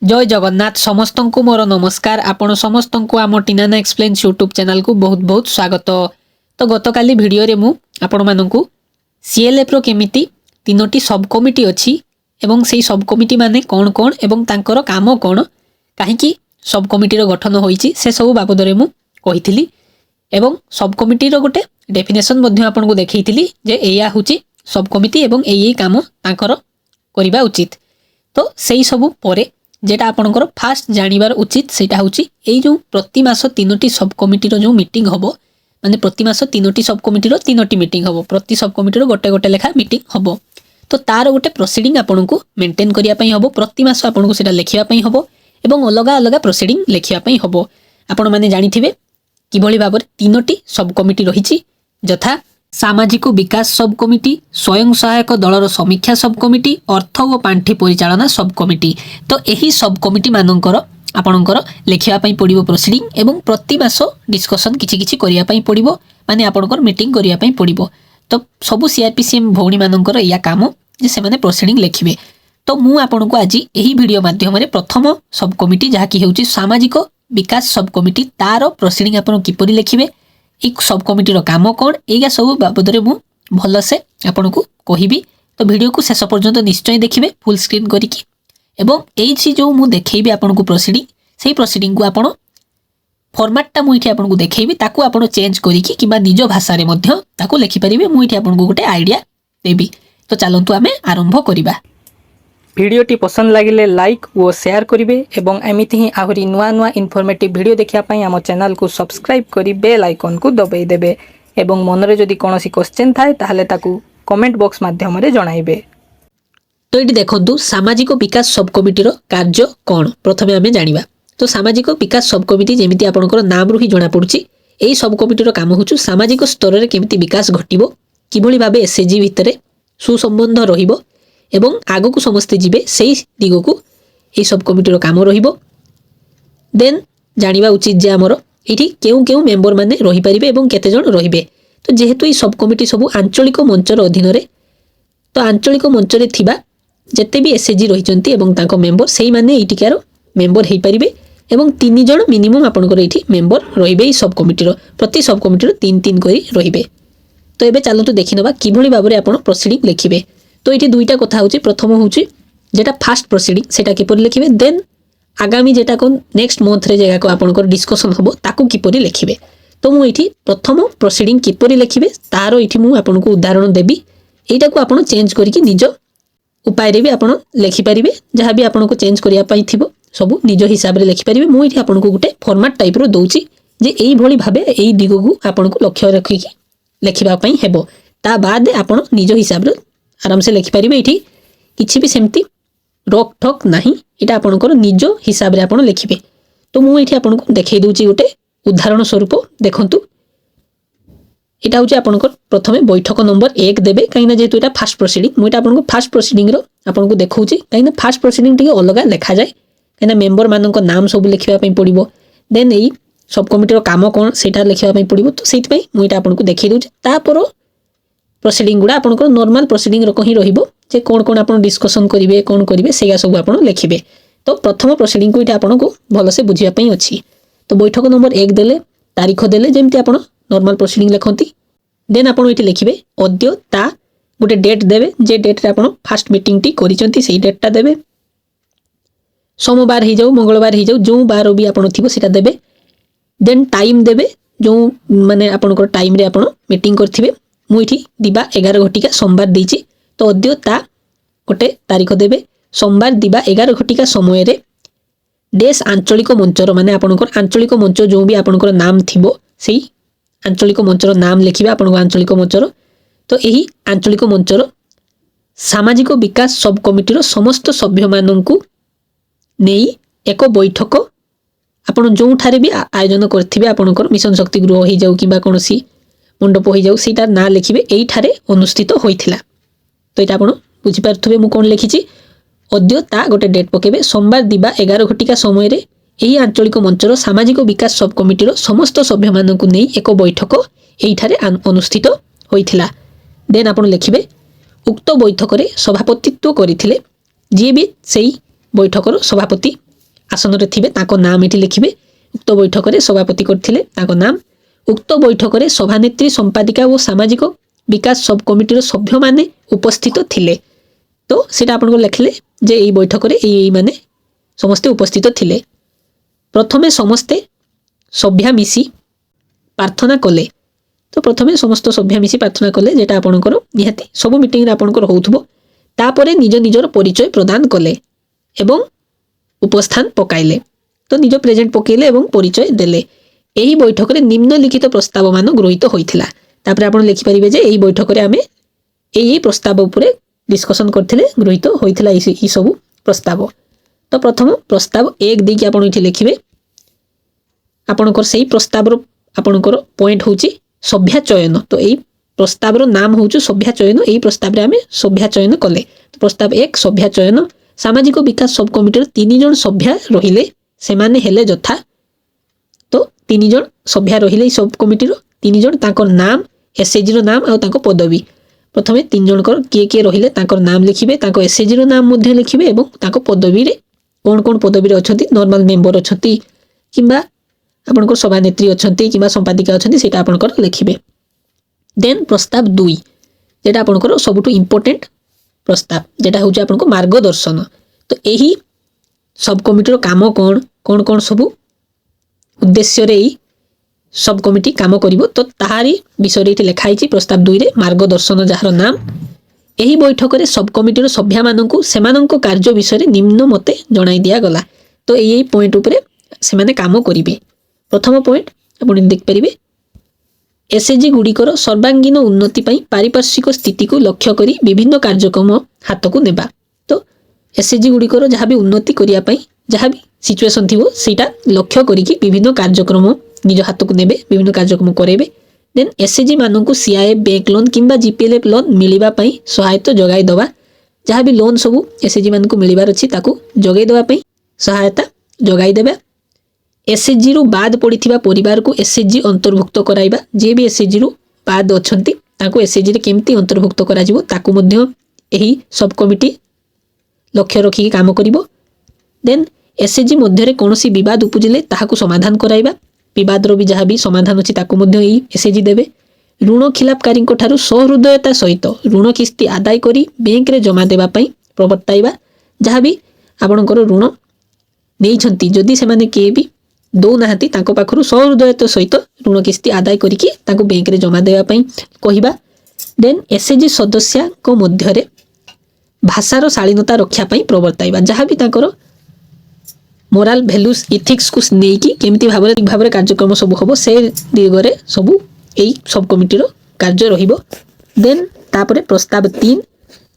जय जगन्नाथ समस्त को मोर नमस्कार। आपण समस्त को आम टीनाना एक्सप्लेन्स यूट्यूब चैनल को बहुत बहुत स्वागत। तो गतकाली वीडियो रे मु आपण मानकु सीएलएफ रो केमिति तीनोटी सब कमिटी अछि एवं सेही सब कमिटी माने कोन कोन एवं तांकर काम कोन काहेकि सब कमिटी रो गठन होईची से सब बाबद रे मु कहिथिली एवं सब कमिटी रो गोटे डेफिनेशन मध्ये आपण को देखैथिली जे एया होची सब कमिटी एवं एई काम तांकर करिबा उचित। तो सेही सब परे जेटा आपनकर फास्ट जानिबार उचित सेटा होची एई जो प्रति मास तीनोटी सब कमिटी रो जो मीटिंग हबो माने प्रति मास तीनोटी सब कमिटी रो तीनोटी मीटिंग हबो प्रति सब कमिटी रो गोटे गोटे लेखा मीटिंग हबो। तो तार गोटे प्रोसीडिंग आपनको मेंटेन करिया पई हबो प्रति मास आपनको सेटा लेखिया पई हबो एवं अलग अलग प्रोसीडिंग लेखिया पई हबो। आपण माने जानिथिबे किभली भाबरे तीनोटी सब कमिटी रहिछि यथा सामाजिक विकास सब कमिटी, स्वयं सहायक दलर समीक्षा सब कमिटी, अर्थ और पांठी परिचालना सब कमिटी। तो यही सब कमिटी मानकर आपणकर लेखिया पई पड़िबो प्रोसीडिंग एवं प्रति मास डिस्कशन किछि किछि करिया पई पड़िबो माने आपणकर मीटिंग करिया पई पड़िबो। तो सबु सीआरपीसीएम भौणी मानकर या काम जे से माने प्रोसीडिंग लेखिबे। तो मु आपनको आज यही वीडियो माध्यम रे प्रथम सब कमिटी जहा कि हेउची सामाजिक विकास सब कमिटी तार प्रोसीडिंग आपन किपरि लेखिबे एक सब कमिटी रो काम कोन एगा सब बाबद रे मु भल से आपन को कहिबी। तो वीडियो को शेष पर्यंत निश्चय देखिबे फुल स्क्रीन करिकी एवं एई सी जो मु देखैबी आपन को प्रोसीडिंग सेही प्रोसीडिंग को आपन फॉर्मेट मु इठी आपन को देखैबी ताकू आपन चेंज करिकी किबा निज भाषा रे मध्य ताकू लिखि परिबे। मु इठी आपन को गोटे आईडिया देबी। तो चलंतु आमे आरंभ करिबा। भिडियोटी पसंद लगिले लाइक और शेयर करिवे एवं एमिति ही आहुरी नुआ नुआ इनफॉर्मेटिव वीडियो देखिया पई आम चैनल को सब्सक्राइब करी बेल आइकन को दबाई देबे एवं मनरे जदि कोनोसी क्वेश्चन थाए ताहले ताकू कमेंट बॉक्स माध्यम रे जणाइबे। तो ये देखंतु सामाजिक विकास सब कमिटी रो कार्य कोन प्रथमे आमे जानिबा। तो सामाजिक विकास सब कमिटी जेमिति आपनकर नाम रु ही जणा पडुची एई सब कमिटी रो काम होछु सामाजिक स्तर रे केमिति विकास घटिबो किभली भाबे एसएजी भितरे सुसंबंध रहिबो एवं आगो को समस्ते जीवे सेही दिगो को ए सब कमिटी रो काम रहिबो। देन जानिबा उचित जे हमर एठी केउ केउ मेंबर माने रहि परिबे एवं केते जण रहिबे। तो जेहेतु ई सब कमिटी सब आंचलिक मंचर अधीन रे तो आंचलिक मंच रे थिबा जते भी एसएजी रहिचंती एवं तांको मेंबर सेही माने एठिकार मेंबर हेइ परिबे एवं 3 जण मिनिमम आपनकर एठी मेंबर रहिबे ई सब कमिटी रो प्रति सब कमिटी रो 3 करी रहिबे। तो एबे चलंतु देखिनबा किभली भाबरे आपण प्रोसीडिंग लेखिबे। तो ये दुईटा कथा होची प्रथम होची जेटा फास्ट प्रोसीडिंग सेटा किपरि लिखिबे देन आगामी जेटा कोन नेक्स्ट मंथ रे जेगा को आपनकर डिस्कशन हबो ताकू किपरि लिखिबे। तो मु एठी प्रथम प्रोसीडिंग किपरि लिखिबे तारो एठी मु आपनको उदाहरण देबी एटा को आपन चेंज करिकि निज उपाय रे भी आपन लिखि परिबे जहा भी आपनको चेंज करिया पई थिबो सब निज हिसाब रे लिखि परिबे। मु एठी आपनको गुटे फॉर्मेट टाइप रो दोउची जे एई भली भाबे एई दिगो को आपनको लक्ष्य रखि लिखिबा पई हेबो ता बाद आपन निज हिसाब रे आराम से लिखि परिबे। एठी किछि भी सेमती रोक ठोक नाही एटा आपनकर निज हिसाब रे आपन लिखिबे। तो मु एठी आपनको देखाई दोउची गोटे उदाहरण स्वरूप देखंतु एटा होची आपनकर प्रथमे बैठक नंबर 1 देबे काइना जेतु एटा फास्ट प्रोसीडिंग मु एटा आपनको फास्ट प्रोसीडिंग रो आपनको देखौची काइना फास्ट प्रोसीडिंग टिके अलग लेखा जाय काइना मेंबर मानक नाम सब लिखिबा पई पड़िबो देन एई सब कमिटी रो काम कोन सेटा लिखिबा पई पड़िबो। तो सेति पई मु एटा आपनको देखाई दोउची तापर प्रोसीडिंग गुड़ा आपन नॉर्मल प्रोसीडिंग रको ही रहिबो जे कोन कोन आपन डिस्कशन करिवे कोन करिवे सेगा सब आपन लिखिबे। तो प्रथम प्रोसीडिंग को इटा आपन को भलो से बुझिया पई अछि। तो बैठक नंबर 1 देले तारीख देले जेमति आपन नॉर्मल प्रोसीडिंग लिखंती देन आपन इटी लिखिबे अद्य ता गोटे डेट देबे जे डेट रे आपन फास्ट मीटिंग टी करिसंती सेही डेट ता देबे सोमवार ही जाऊ मंगलवार ही जाऊ जो बार भी आपन थिबो सेटा देबे देन टाइम देबे जो माने आपन को टाइम रे आपन मीटिंग करथिबे मु इठी दिबा 11 घटिका सोमवार देछि। तो अद्य ता गोटे तारीख देबे सोमवार दिबा 11 घटिका समय रे देश आंचलिक मंचर माने आपनकर आंचलिक मंच जो भी आपनकर नाम थिबो सेही आंचलिक मंचर नाम लिखिबा आपन आंचलिक मंचर। तो एही आंचलिक मंचर सामाजिक विकास सब कमिटी रो समस्त सभ्य माननकु नेई एक बैठक आपन जो ठारे भी आयोजन करथिबे आपनकर मिशन शक्ति गृह ही जाऊ किबा कोनोसी मंडप हो जाऊ सीटा ना लिखिबे एई ठारे अनुष्ठित होइथिला। तो एटा आपण बुझी पारथुबे मु कोन लिखिची अद्य ता गोटे डेट पकेबे सोमवार दिबा 11 घटिका समय रे एही आंचलिक मंचर सामाजिक विकास सब कमिटी रो समस्त सभ्य माननकु नै एक बैठक एई ठारे अनुष्ठित होइथिला। देन आपण लिखिबे उक्त बैठक रे सभापतित्व करिथिले जे भी सेही বৈঠকর সভাপতি আসনরে থিবে তাଙ୍କ নাম এটি লিখিবে উক্ত বৈঠকরে সভাপতি করथिले তাଙ୍କ নাম উক্ত বৈঠকরে সভানেত্রী সম্পাদিকা ও সামাজিক বিকাশ সব কমিটির সভ্য মানে উপস্থিত থিলে তো সেটা আপনাকে লেখিলে যে এই বৈঠকরে এই মানে সমস্তে উপস্থিত থিলে প্রথমে সমস্তে সভ্যা মিশি প্রার্থনা কলে তো প্রথমে সমস্ত সভ্যা মিশি প্রার্থনা কলে যেটা আপনার নিহাতি সবু মিটিংরে আপনার হোউথিব তাপরে নিজ নিজর পরিচয় প্রদান কলে এবং উপস্থান পকাইলে তো নিজ প্রেজেন্ট পকাইলে এবং পরিচয় দেলে এই বৈঠকরে নিম্নলিখিত প্রস্তাব মান গৃহীত হয়েছিল তাপরে আপনার লিখিপারে যে এই বৈঠকরে আমি এই প্রস্তাব উপরে ডিসকসন করলে গৃহীত হয়েছিল এই সবু প্রস্তাব তো প্রথম প্রস্তাব 1 দিয়ে আপনার এটি লিখবে আপনার সেই প্রস্তাবর আপনার পয়েন্ট হচ্ছে সভ্যা চয়ন তো এই প্রস্তাবর নাম হচ্ছে সভ্যা চয়ন এই প্রস্তাবে আমি সভ্যা চয়ন কলে প্রস্তাব 1 সভ্যা চয়ন সামাজিক বিকাশ সব কমিটির 3 জন সভ্যা রহিলে সেমানে হেলে যথা তো 3 জন সভ্যা রহিলে এই সব কমিটির 3 জন তাঁকর নাম এসএজি র নাম আর তাঁক পদবী প্রথমে 3 জনকর কিয়ে রহিলে তাঁকর নাম লিখিবে তাঁক এসএজি র নাম মধ্যে লিখিবে এবং তাঁক পদবীরে কোন কোন পদবীরে অছন্তি নর্মাল মেম্बर অছন্তি কিংবা আপনার সভানেত্রী অছন্তি কিংবা সম্পাদিকা অছন্তি সেটা আপনার লিখিবে দেন প্রস্তাব 2 যেটা আপনার সবুঠু ইম্পর্টেন্ট প্রস্তাব যেটা হচ্ছে আপনার মার্গদর্শন তো এই সব কমিটির কাম কোণ কোণ কোণ সবু উদ্দেশ্যরে এই সব কমিটি কাম করিব তো তাহারি বিষয়ে এটি লেখা হয়েছে প্রস্তাব 2 রে মার্গদর্শন যাহার নাম এই বৈঠকরে সব কমিটির সভ্যা মানকু সেমানଙ୍କ কার্য বিষয়ে নিম্ন মতে জনাই দিয়া গলা তো এই পয়েন্ট উপরে সেমানে কাম করিবে প্রথম পয়েন্ট আপনি দেখিপারে এসএজি গুড়িকর সর্বাঙ্গীন উন্নতি পাই পারিপার্শ্বিক স্থিতিকে লক্ষ্য করি বিভিন্ন কার্যক্রম হাতকু নেবা তো এসএজি গুড়িকর যাহা বি উন্নতি করিয়া পাই যাহা বি সিচুएशन থিবো সেটা লক্ষ্য করিকি বিভিন্ন কার্যক্রম নিজ হাতকু নেবে বিভিন্ন কার্যক্রম করেবে দেন এসএজি মানকু সিআইএফ ব্যাংক লোন কিংবা জিপিএলএফ লোন মিলিবা পাই সহায়তা যোগাই দেবা যাহা বি লোন সবু এসএজি মানকু মিলিবার अछि তাকু যোগাই দেবা পাই সহায়তা যোগাই দেবে एसएचजी रु बाद पड़िथिबा परिवार को एसएचजी अंतर्भुक्त कराइबा जे भी एसएचजी रु बाद अछंती ताको एसएचजी रे केमती अंतर्भुक्त करा जिवो ताको मध्य एही सब कमिटी लक्ष्य रखी काम करिवो देन एसएचजी मध्य रे कोनोसी विवाद उपजिले ताहाको समाधान कराइबा विवाद रो भी जहा भी समाधान अछि ताको मध्य एही एसएचजी देबे ऋण खिलापकारी को ठारू सहृदयता सहित ऋण किस्ती आदाय करी बैंक रे जमा देबा पई प्रवर्ताइबा जहा भी आपनकर ऋण नेइछंती जदि से माने के भी दौ नाहती ताको पाखरु सहृदयता सहित ऋण किस्ती आदाय करिकी ताको बैंक रे जमा देबा पई कहिबा देन एसएचजी सदस्य को मध्य रे भाषार शालीनता रक्षा पई प्रवर्ताइबा जहा भी ताकर मोराल वैल्यूज इथिक्स को नेकी केमती भाबरे कार्यक्रम सब हबो से दिगरे सब एई सब कमिटीर कार्य रहिबो देन तापरे प्रस्ताव 3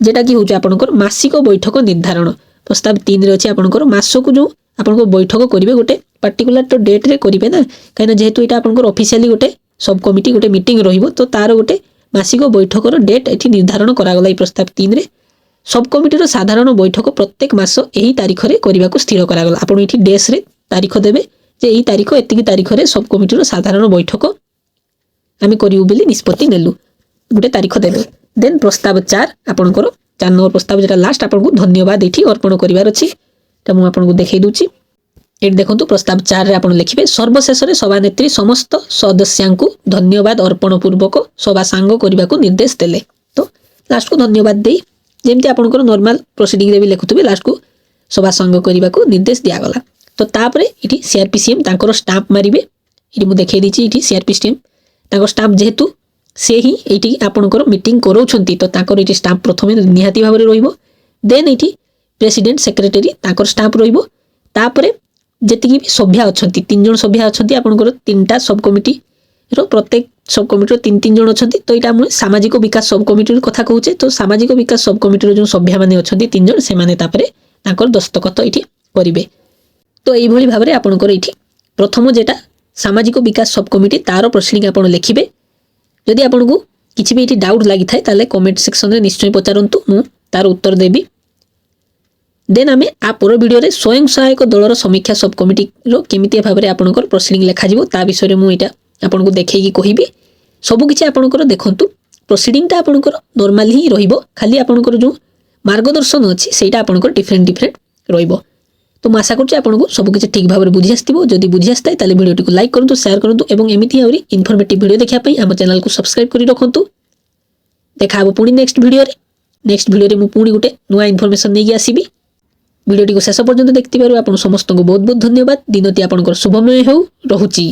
जेटा कि होचे आपनकर मासिक बैठक निर्धारण प्रस्ताव 3 रे अछि आपनकर मासको जो आपनको बैठक करिवे गोटे पर्टिकुलर तो डेट रे करिवे ना काइना जेहेतु एटा आपनकर ऑफिशियली गोटे सब कमिटी गोटे मीटिंग रहिबो तो तार गोटे मासिक बैठकर डेट एठी निर्धारण करा गला प्रस्ताव 3 रे सब कमिटीर साधारण बैठक प्रत्येक मास एही तारीख रे करिवाको स्थिर करा गला आपण एठी डेस रे तारीख देबे जे एही तारीख एतिकी तारीख रे सब कमिटीर साधारण बैठक आमी करिउ बेली निष्पत्ति नेलु गोटे तारीख देबे देन प्रस्ताव 4 आपनकर 4 नंबर प्रस्ताव जेटा लास्ट आपनको धन्यवाद एठी अर्पण करिवार अछि त मु आपनको देखाइ दूची एट देखंतु प्रस्ताव 4 रे आपण लिखिबे सर्वशेष रे सभानेत्री समस्त सदस्यांकु धन्यवाद अर्पण पूर्वक सभा सांग करिवाको निर्देश देले तो लास्ट को धन्यवाद देई जेमति आपनकर नॉर्मल प्रोसीडिंग रे भी लिखुतबे लास्ट को सभा सांग करिवाको निर्देश दिया गला तो तापरे इठी सीआरपीसीएम तांकर स्टाम्प मारिबे इठी मु देखाइ दिची इठी सीआरपीसीएम तांकर स्टाम्प जेहेतु से ही एठी आपनकर मीटिंग करौछंती तो तांकर इठी स्टाम्प प्रथमे निहाती भाबरे रहिबो देन इठी प्रेसिडेंट सेक्रेटरी तांकर स्टाम्प रहिबो तापरे जेतिकी भी सभ्या अछंती 3 जण सभ्या अछंती आपनकर 3टा सब कमिटी रो प्रत्येक सब कमिटी रो 3 जण अछंती तो एटा हम सामाजिक विकास सब कमिटी रो कथा कहूचे तो सामाजिक विकास सब कमिटी रो जो सभ्या माने अछंती 3 जण से माने तापरे तांकर दस्तखत एठी करिवे तो एई भली भाबरे आपनकर एठी प्रथम जेटा सामाजिक विकास सब कमिटी तारो प्रोसीडिंग आपण लिखिबे जदि आपनको किछि भी एठी डाउट लागि थाए ताले कमेंट सेक्शन रे निश्चय पचारंतु मु तार उत्तर देबी देन आमे आ पर वीडियो रे स्वयं सहायक दलर समीक्षा सब कमिटी रो केमिति भाबरे आपनकर प्रोसीडिंग लेखा जिवो ता विषय रे मु एटा आपनको देखेकी कहिबी सब किछि आपनकर देखंतु प्रोसीडिंग ता आपनकर नॉर्मल ही रहिबो खाली आपनकर जो मार्गदर्शन अछि सेटा आपनकर डिफरेंट রইব। তো ମୁଁ ଆଶା କରୁଛି ଆପଣଙ୍କୁ ସବୁକିଛି ଠିକ୍ ଭାବରେ ବୁଝି ଆସିଥିବ। ଯଦି ବୁଝି ଆସିଥାଏ ତାହେଲେ ଭିଡ଼ିଓଟିକୁ ଲାଇକ୍ କରନ୍ତୁ, ସେୟାର କରନ୍ତୁ ଏବଂ ଏମିତି ଆହୁରି ଇନଫର୍ମେଟିଭ୍ ଭିଡ଼ିଓ ଦେଖିବା ପାଇଁ ଆମ ଚ୍ୟାନେଲକୁ ସବସ୍କ୍ରାଇବ୍ କରି ରଖନ୍ତୁ। ଦେଖା ହେବ ପୁଣି ନେକ୍ସଟ ଭିଡ଼ିଓରେ। ନେକ୍ସଟ ଭିଡ଼ିଓରେ ମୁଁ ପୁଣି ଗୋଟେ ନୂଆ ଇନଫର୍ମେସନ୍ ନେଇକି ଆସିବି। ଭିଡ଼ିଓଟିକୁ ଶେଷ ପର୍ଯ୍ୟନ୍ତ ଦେଖିଥିବାରୁ ଆପଣ ସମସ୍ତଙ୍କୁ ବହୁତ ବହୁତ ଧନ୍ୟବାଦ। ଦିନଟି ଆପଣଙ୍କର ଶୁଭମୟ ହେଉ। ରହୁଛି।